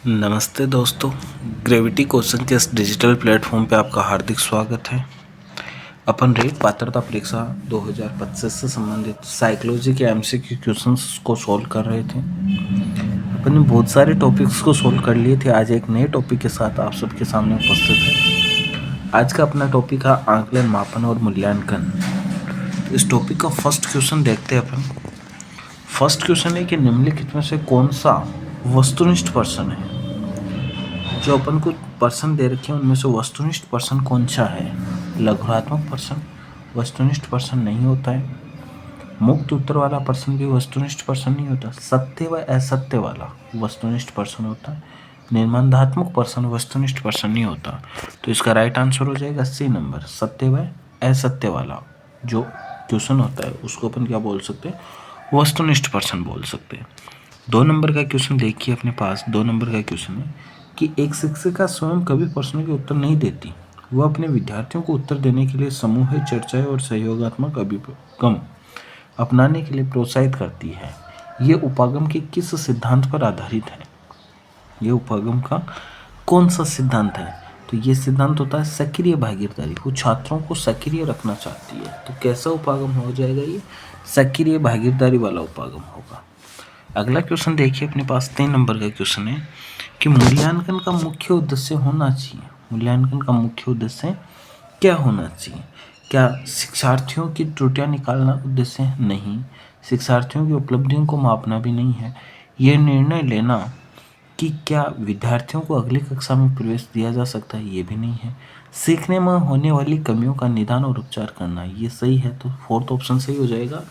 नमस्ते दोस्तों, gravity coaching के इस डिजिटल प्लेटफॉर्म पे आपका हार्दिक स्वागत है। अपन रेट पात्रता परीक्षा 2025 से संबंधित साइकोलॉजी के एमसीक्यू क्वेश्चंस को सॉल्व कर रहे थे। अपन ने बहुत सारे टॉपिक्स को सॉल्व कर लिए थे। आज एक नए टॉपिक के साथ आप सबके सामने उपस्थित है। आज का अपना टॉपिक है आंकलन, मापन और मूल्यांकन। इस टॉपिक का फर्स्ट क्वेश्चन देखते हैं अपन। फर्स्ट क्वेश्चन है कि निम्नलिखित में से कौन सा वस्तुनिष्ठ पर्सन है। जो अपन को पर्सन दे रखे हैं उनमें से वस्तुनिष्ठ पर्सन कौन सा है। लघुरात्मक पर्सन वस्तुनिष्ठ पर्सन नहीं होता है। मुक्त उत्तर वाला पर्सन भी वस्तुनिष्ठ पर्सन नहीं होता। सत्य व असत्य वाला वस्तुनिष्ठ पर्सन होता है। निर्बंधात्मक पर्सन वस्तुनिष्ठ पर्सन नहीं होता। तो इसका राइट आंसर हो जाएगा सी नंबर, सत्य व असत्य वाला जो क्वेश्चन होता है उसको अपन क्या बोल सकते हैं, वस्तुनिष्ठ पर्सन बोल सकते हैं। 2 नंबर का क्वेश्चन देखिए अपने पास। 2 नंबर का क्वेश्चन है कि एक शिक्षिका स्वयं कभी प्रश्नों के उत्तर नहीं देती। वह अपने विद्यार्थियों को उत्तर देने के लिए समूह चर्चाएं और सहयोगात्मक अभिगम अपनाने के लिए प्रोत्साहित करती है। ये उपागम के किस सिद्धांत पर आधारित है। ये उपागम का कौन सा सिद्धांत है। तो ये सिद्धांत होता है सक्रिय भागीदारी। वो छात्रों को सक्रिय रखना चाहती है। तो कैसा उपागम हो जाएगा, ये सक्रिय भागीदारी वाला उपागम होगा। अगला क्वेश्चन देखिए अपने पास। 3 नंबर का क्वेश्चन है कि मूल्यांकन का मुख्य उद्देश्य होना चाहिए। मूल्यांकन का मुख्य उद्देश्य क्या होना चाहिए। क्या शिक्षार्थियों की त्रुटियां निकालना उद्देश्य है? नहीं। शिक्षार्थियों की उपलब्धियों को मापना भी नहीं है। यह निर्णय लेना कि क्या विद्यार्थियों को अगली कक्षा में प्रवेश दिया जा सकता है, ये भी नहीं है। सीखने में होने वाली कमियों का निदान और उपचार करना, ये सही है। तो फोर्थ ऑप्शन सही हो जाएगा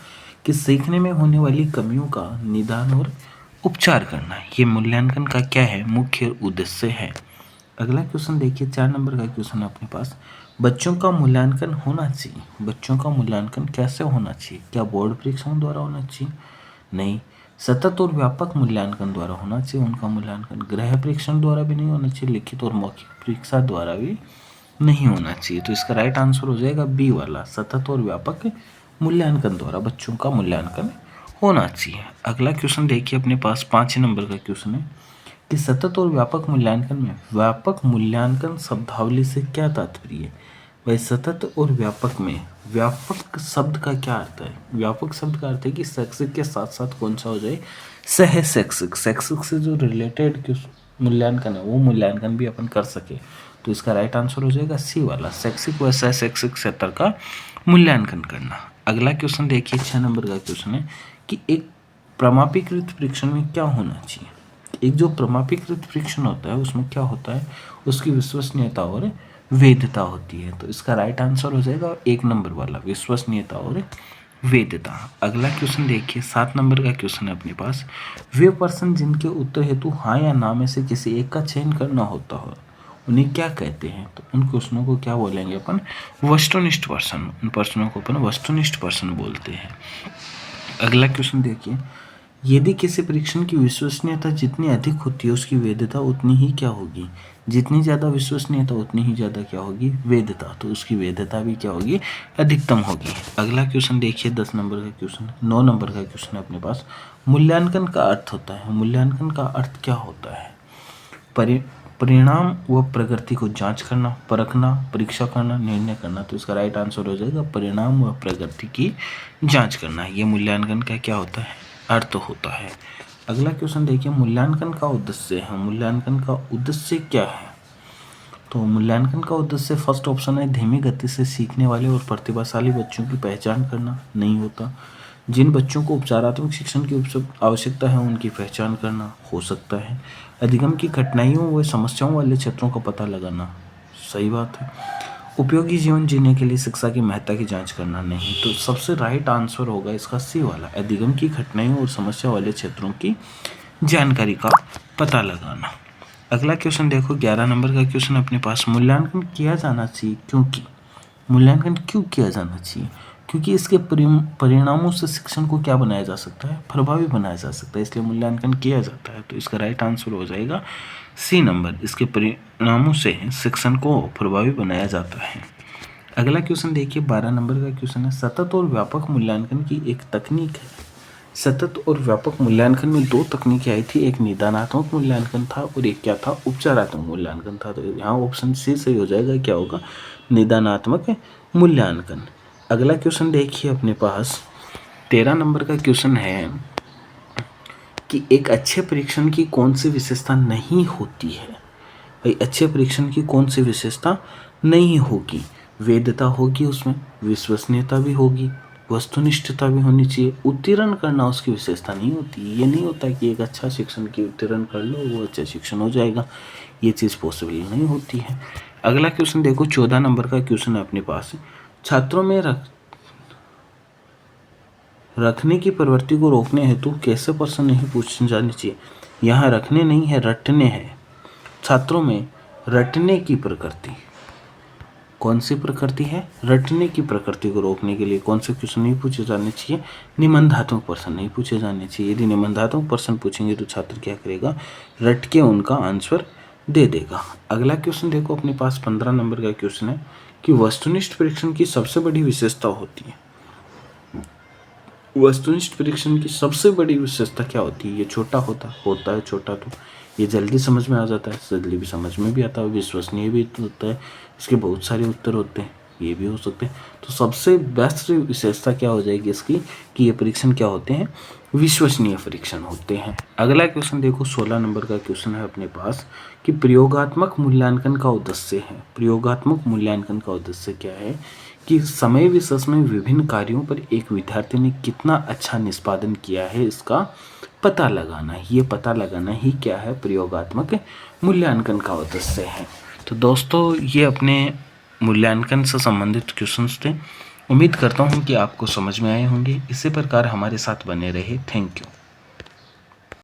कि सीखने में होने वाली कमियों का निदान और उपचार करना, ये मूल्यांकन का क्या है, मुख्य उद्देश्य है। अगला क्वेश्चन देखिए, 4 नंबर का क्वेश्चन है अपने पास। बच्चों का मूल्यांकन होना चाहिए। बच्चों का मूल्यांकन कैसे होना चाहिए। क्या बोर्ड परीक्षाओं द्वारा होना चाहिए? नहीं। सतत और व्यापक मूल्यांकन द्वारा होना चाहिए उनका मूल्यांकन। गृह परीक्षण द्वारा भी नहीं होना चाहिए। लिखित और मौखिक परीक्षा द्वारा भी नहीं होना चाहिए। तो इसका राइट आंसर हो जाएगा बी वाला, सतत और व्यापक मूल्यांकन द्वारा बच्चों का मूल्यांकन होना चाहिए। अगला क्वेश्चन देखिए अपने पास। 5 नंबर का क्वेश्चन है कि सतत और व्यापक मूल्यांकन में व्यापक मूल्यांकन शब्दावली से क्या तात्पर्य है। भाई सतत और व्यापक में व्यापक शब्द का क्या अर्थ है। व्यापक शब्द का अर्थ है कि शैक्षिक के साथ साथ कौन सा हो जाए, सह शैक्षिक। शैक्षिक से जो रिलेटेड मूल्यांकन है वो मूल्यांकन भी अपन कर सके। तो इसका राइट आंसर हो जाएगा सी वाला, शैक्षिक व सह शैक्षिक क्षेत्र का मूल्यांकन करना। अगला क्वेश्चन देखिए, 6 नंबर का क्वेश्चन है कि एक प्रमाणीकृत परीक्षण में क्या होना चाहिए। एक जो प्रमाणीकृत परीक्षण होता है उसमें क्या होता है, उसकी विश्वसनीयता और वैधता होती है। तो इसका राइट आंसर हो जाएगा 1 नंबर वाला, विश्वसनीयता और वैधता। अगला क्वेश्चन देखिए, 7 नंबर का क्वेश्चन है अपने पास। वे पर्सन जिनके उत्तर हेतु हाँ या ना में से किसी एक का चयन करना होता हो उन्हें क्या कहते हैं। तो उन क्वेश्चनों को क्या बोलेंगे अपन, वस्तुनिष्ठ पर्सन। उन पर्सनों को अपन वस्तुनिष्ठ पर्सन बोलते हैं। अगला क्वेश्चन देखिए, यदि किसी परीक्षण की विश्वसनीयता जितनी अधिक होती है उसकी वैधता उतनी ही क्या होगी। जितनी ज़्यादा विश्वसनीयता उतनी ही ज़्यादा क्या होगी, वैधता। तो उसकी वैधता भी क्या होगी, अधिकतम होगी। अगला क्वेश्चन देखिए, 10 नंबर का क्वेश्चन, 9 नंबर का क्वेश्चन है अपने पास। मूल्यांकन का अर्थ होता है। मूल्यांकन का अर्थ क्या होता है, परिणाम व प्रगति को जांच करना, परखना, परीक्षा करना, निर्णय करना। तो इसका राइट आंसर हो जाएगा परिणाम व प्रगति की जांच करना। ये मूल्यांकन का क्या होता है, अर्थ होता है। अगला क्वेश्चन देखिए, मूल्यांकन का उद्देश्य है। मूल्यांकन का उद्देश्य क्या है। तो मूल्यांकन का उद्देश्य फर्स्ट ऑप्शन है धीमी गति से सीखने वाले और प्रतिभाशाली बच्चों की पहचान करना, नहीं होता। जिन बच्चों को उपचारात्मक शिक्षण की आवश्यकता है उनकी पहचान करना, हो सकता है। अधिगम की कठिनाइयों व समस्याओं वाले क्षेत्रों का पता लगाना, सही बात है। उपयोगी जीवन जीने के लिए शिक्षा की महत्ता की जांच करना, नहीं। तो सबसे राइट आंसर होगा इसका सी वाला, अधिगम की कठिनाइयों और समस्या वाले क्षेत्रों की जानकारी का पता लगाना। अगला क्वेश्चन देखो, 11 नंबर का क्वेश्चन अपने पास। मूल्यांकन किया जाना चाहिए क्योंकि। मूल्यांकन क्यों किया जाना चाहिए, क्योंकि इसके परिणामों से शिक्षण को क्या बनाया जा सकता है, प्रभावी बनाया जा सकता है, इसलिए मूल्यांकन किया जाता है। तो इसका राइट आंसर हो जाएगा सी नंबर, इसके परिणामों से शिक्षण को प्रभावी बनाया जाता है। अगला क्वेश्चन देखिए, 12 नंबर का क्वेश्चन है। सतत और व्यापक मूल्यांकन की एक तकनीक है सतत और व्यापक मूल्यांकन में दो तकनीकें आई थी, एक निदानात्मक मूल्यांकन था और एक क्या था, उपचारात्मक मूल्यांकन था। तो यहाँ ऑप्शन सी सही हो जाएगा, क्या होगा, निदानात्मक मूल्यांकन। अगला क्वेश्चन देखिए अपने पास 13 नंबर का क्वेश्चन है कि एक अच्छे परीक्षण की कौन सी विशेषता नहीं होती है। भाई अच्छे परीक्षण की कौन सी विशेषता नहीं होगी, वैधता होगी, उसमें विश्वसनीयता भी होगी, वस्तुनिष्ठता भी होनी चाहिए, उत्तीर्ण करना उसकी विशेषता नहीं होती। ये नहीं होता कि एक अच्छा शिक्षण की उत्तीर्ण कर लो वो अच्छा शिक्षण हो जाएगा, ये चीज़ पॉसिबल नहीं होती है। अगला क्वेश्चन देखो 14 नंबर का क्वेश्चन है अपने पास, छात्रों में रखने की प्रवृत्ति को रोकने हेतु कैसे प्रश्न नहीं पूछे जाने चाहिए। यहाँ रखने नहीं है, रटने हैं। छात्रों में रटने की प्रकृति, कौन सी प्रकृति है, रटने की प्रकृति को रोकने के लिए कौन से क्वेश्चन नहीं पूछे जाने चाहिए, निबंधात्मक प्रश्न नहीं पूछे जाने चाहिए। यदि निबंधात्मक प्रश्न पूछेंगे तो छात्र क्या करेगा, रट के उनका आंसर दे देगा। अगला क्वेश्चन देखो अपने पास 15 नंबर का क्वेश्चन है कि वस्तुनिष्ठ परीक्षण की सबसे बड़ी विशेषता होती है। वस्तुनिष्ठ परीक्षण की सबसे बड़ी विशेषता क्या होती है, ये छोटा होता है छोटा, तो ये जल्दी समझ में आ जाता है, जल्दी भी समझ में भी आता है, विश्वसनीय भी होता है, इसके बहुत सारे उत्तर होते हैं, ये भी हो सकते हैं। तो सबसे बेस्ट विशेषता क्या हो जाएगी इसकी कि ये परीक्षण क्या होते हैं, विश्वसनीय परीक्षण होते हैं। अगला क्वेश्चन देखो 16 नंबर का क्वेश्चन है अपने पास कि प्रयोगात्मक मूल्यांकन का उद्देश्य है। प्रयोगात्मक मूल्यांकन का उद्देश्य क्या है कि समय विशेष में विभिन्न कार्यों पर एक विद्यार्थी ने कितना अच्छा निष्पादन किया है इसका पता लगाना। ये पता लगाना ही क्या है, प्रयोगात्मक मूल्यांकन का उद्देश्य है। तो दोस्तों ये अपने मूल्यांकन से संबंधित क्वेश्चंस थे। उम्मीद करता हूँ कि आपको समझ में आए होंगे। इसी प्रकार हमारे साथ बने रहे। Thank you.